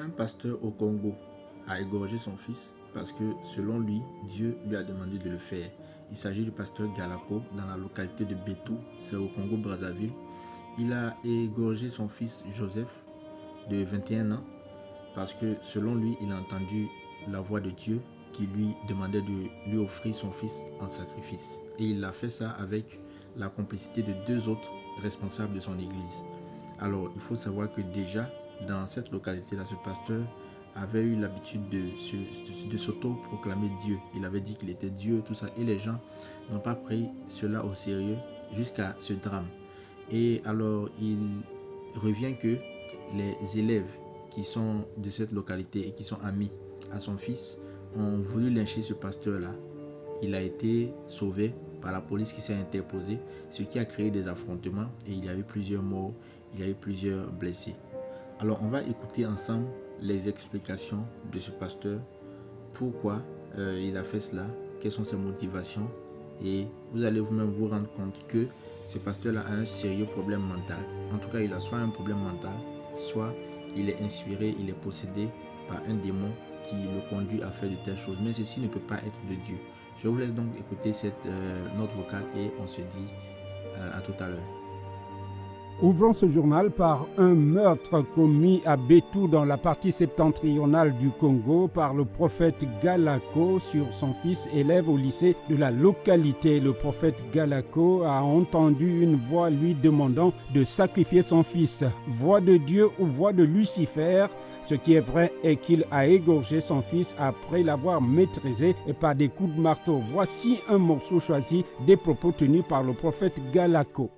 Un pasteur au Congo a égorgé son fils parce que, selon lui, Dieu lui a demandé de le faire. Il s'agit du pasteur Galako dans la localité de Betou, c'est au Congo-Brazzaville. Il a égorgé son fils Joseph de 21 ans parce que, selon lui, il a entendu la voix de Dieu qui lui demandait de lui offrir son fils en sacrifice. Et il a fait ça avec la complicité de deux autres responsables de son église. Alors, il faut savoir que déjà, dans cette localité-là, ce pasteur avait eu l'habitude de s'auto-proclamer Dieu. Il avait dit qu'il était Dieu, tout ça. Et les gens n'ont pas pris cela au sérieux jusqu'à ce drame. Et alors, il revient que les élèves qui sont de cette localité et qui sont amis à son fils ont voulu lyncher ce pasteur-là. Il a été sauvé par la police qui s'est interposée, ce qui a créé des affrontements et il y a eu plusieurs morts, il y a eu plusieurs blessés. Alors on va écouter ensemble les explications de ce pasteur, pourquoi il a fait cela, quelles sont ses motivations, et vous allez vous-même vous rendre compte que ce pasteur-là a un sérieux problème mental. En tout cas, il a soit un problème mental, soit il est inspiré, il est possédé par un démon qui le conduit à faire de telles choses. Mais ceci ne peut pas être de Dieu. Je vous laisse donc écouter cette note vocale et on se dit à tout à l'heure. Ouvrons ce journal par un meurtre commis à Betou dans la partie septentrionale du Congo par le prophète Galako sur son fils élève au lycée de la localité. Le prophète Galako a entendu une voix lui demandant de sacrifier son fils. Voix de Dieu ou voix de Lucifer? Ce qui est vrai est qu'il a égorgé son fils après l'avoir maîtrisé par des coups de marteau. Voici un morceau choisi des propos tenus par le prophète Galako.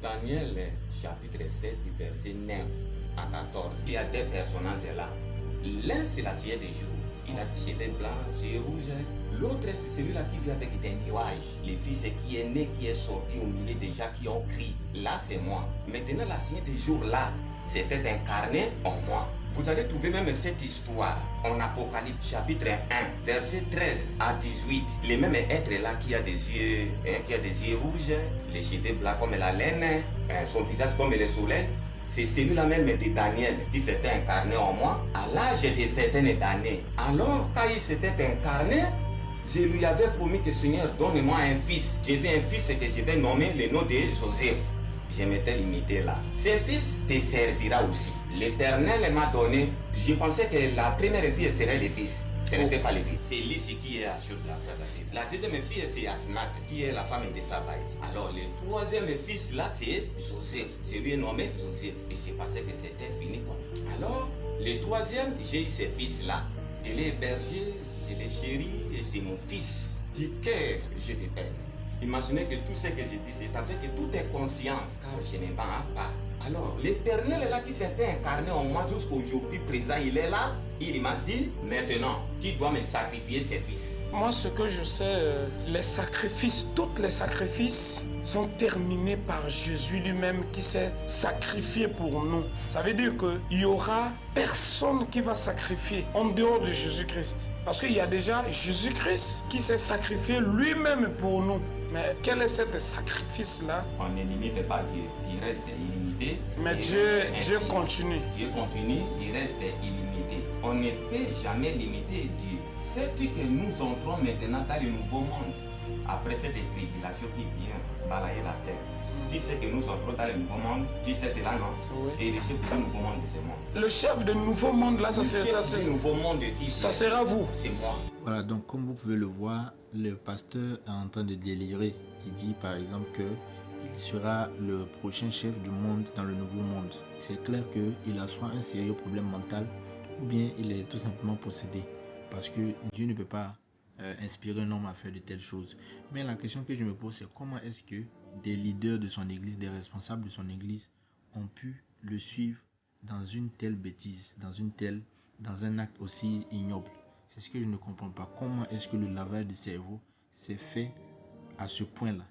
Daniel chapitre 7, verset 9 à 14. Il y a deux personnages là. L'un c'est la ciel des jours. Il a des cheveux blancs, yeux rouges. L'autre c'est celui-là qui vit avec des nuages. Le fils qui est né, qui est sorti au milieu des gens qui ont crié. Là c'est moi. Maintenant la ciel des jours là, c'était incarné en moi. Vous allez trouver même cette histoire en Apocalypse chapitre 1, verset 13 à 18. Le même être là qui a des yeux rouges, les cheveux blancs comme la laine, son visage comme le soleil. C'est celui-là même de Daniel qui s'était incarné en moi à l'âge de 21 années. Alors quand il s'était incarné, je lui avais promis que Seigneur, donne-moi un fils. Je veux un fils que je vais nommer le nom de Joseph. Je m'étais limité là. Ce fils te servira aussi. L'Éternel m'a donné. Je pensais que la première fille serait le fils. Ce n'était pas le fils. C'est Lyssi qui est à Chute. La deuxième fille, c'est Asnat, qui est la femme de Sabaï. Alors, le troisième fils là, c'est Joseph. Je lui ai nommé Joseph. Et c'est parce que c'était fini. Alors, le troisième, j'ai eu ce fils là. Je l'ai hébergé, je l'ai chéri, et c'est mon fils. Du cœur, je te paie. Imaginez que tout ce que je dis, c'est avec toute conscience, car je n'ai pas. Alors, l'Éternel est là qui s'était incarné en moi jusqu'à aujourd'hui présent, il est là. Il m'a dit, maintenant, tu dois me sacrifier ses fils. Moi, ce que je sais, les sacrifices, tous les sacrifices sont terminés par Jésus lui-même qui s'est sacrifié pour nous. Ça veut dire qu'il y aura personne qui va sacrifier en dehors de Jésus-Christ. Parce qu'il y a déjà Jésus-Christ qui s'est sacrifié lui-même pour nous. Mais quel est ce sacrifice-là? On ne limite pas Dieu, il reste illimité. Mais Dieu continue. Dieu continue, il reste illimité. On ne peut jamais limiter Dieu. Sais-tu que nous entrons maintenant dans le nouveau monde? Après cette tribulation qui vient balayer la terre. Tu sais que nous entrons dans le nouveau monde. Tu sais cela, non? Oui. Et le chef du nouveau monde de ce monde. Le chef du nouveau monde, là, ça sera vous. C'est moi. Voilà, donc comme vous pouvez le voir, le pasteur est en train de délirer. Il dit par exemple qu'il sera le prochain chef du monde dans le nouveau monde. C'est clair qu'il a soit un sérieux problème mental ou bien il est tout simplement possédé. Parce que Dieu ne peut pas inspirer un homme à faire de telles choses. Mais la question que je me pose, c'est comment est-ce que des leaders de son église, des responsables de son église ont pu le suivre dans une telle bêtise, dans un acte aussi ignoble. C'est ce que je ne comprends pas. Comment est-ce que le lavage de cerveau s'est fait à ce point-là?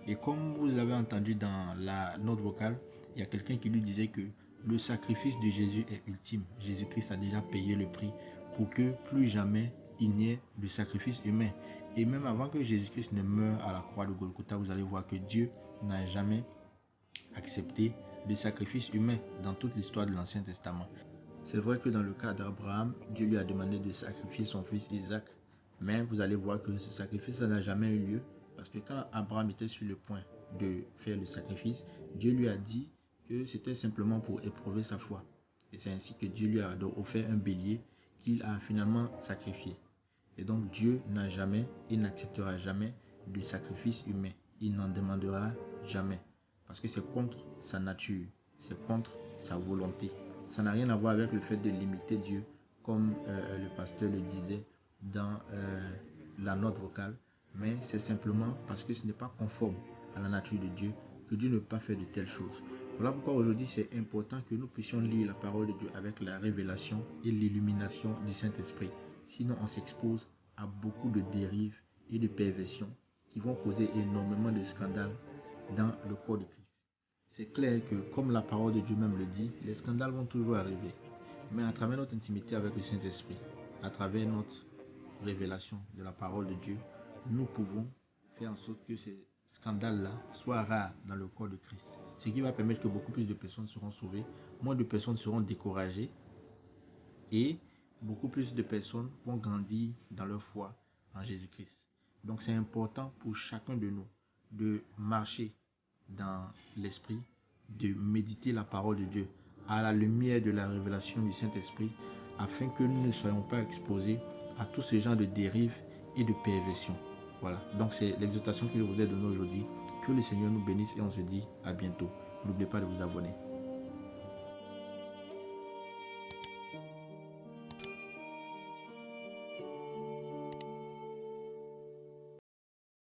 Et comme vous avez entendu dans la note vocale, il y a quelqu'un qui lui disait que le sacrifice de Jésus est ultime. Jésus-Christ a déjà payé le prix pour que plus jamais il n'y ait de sacrifice humain. Et même avant que Jésus-Christ ne meure à la croix de Golgotha, vous allez voir que Dieu n'a jamais accepté de sacrifice humain dans toute l'histoire de l'Ancien Testament. C'est vrai que dans le cas d'Abraham, Dieu lui a demandé de sacrifier son fils Isaac, mais vous allez voir que ce sacrifice n'a jamais eu lieu, parce que quand Abraham était sur le point de faire le sacrifice, Dieu lui a dit que c'était simplement pour éprouver sa foi. Et c'est ainsi que Dieu lui a offert un bélier qu'il a finalement sacrifié. Et donc Dieu n'a jamais et n'acceptera jamais de sacrifice humain. Il n'en demandera jamais. Parce que c'est contre sa nature, c'est contre sa volonté. Ça n'a rien à voir avec le fait de limiter Dieu, comme le pasteur le disait dans la note vocale. Mais c'est simplement parce que ce n'est pas conforme à la nature de Dieu que Dieu ne peut pas faire de telles choses. Voilà pourquoi aujourd'hui c'est important que nous puissions lire la parole de Dieu avec la révélation et l'illumination du Saint-Esprit. Sinon on s'expose à beaucoup de dérives et de perversions qui vont causer énormément de scandales dans le corps de Christ. C'est clair que, comme la parole de Dieu même le dit, les scandales vont toujours arriver. Mais à travers notre intimité avec le Saint-Esprit, à travers notre révélation de la parole de Dieu, nous pouvons faire en sorte que ces scandales-là soient rares dans le corps de Christ. Ce qui va permettre que beaucoup plus de personnes seront sauvées, moins de personnes seront découragées et beaucoup plus de personnes vont grandir dans leur foi en Jésus-Christ. Donc c'est important pour chacun de nous de marcher dans l'esprit, de méditer la parole de Dieu à la lumière de la révélation du Saint-Esprit, afin que nous ne soyons pas exposés à tout ce genre de dérives et de perversions. Voilà, donc c'est l'exhortation que je vous ai donnée aujourd'hui. Que le Seigneur nous bénisse et on se dit à bientôt. N'oubliez pas de vous abonner.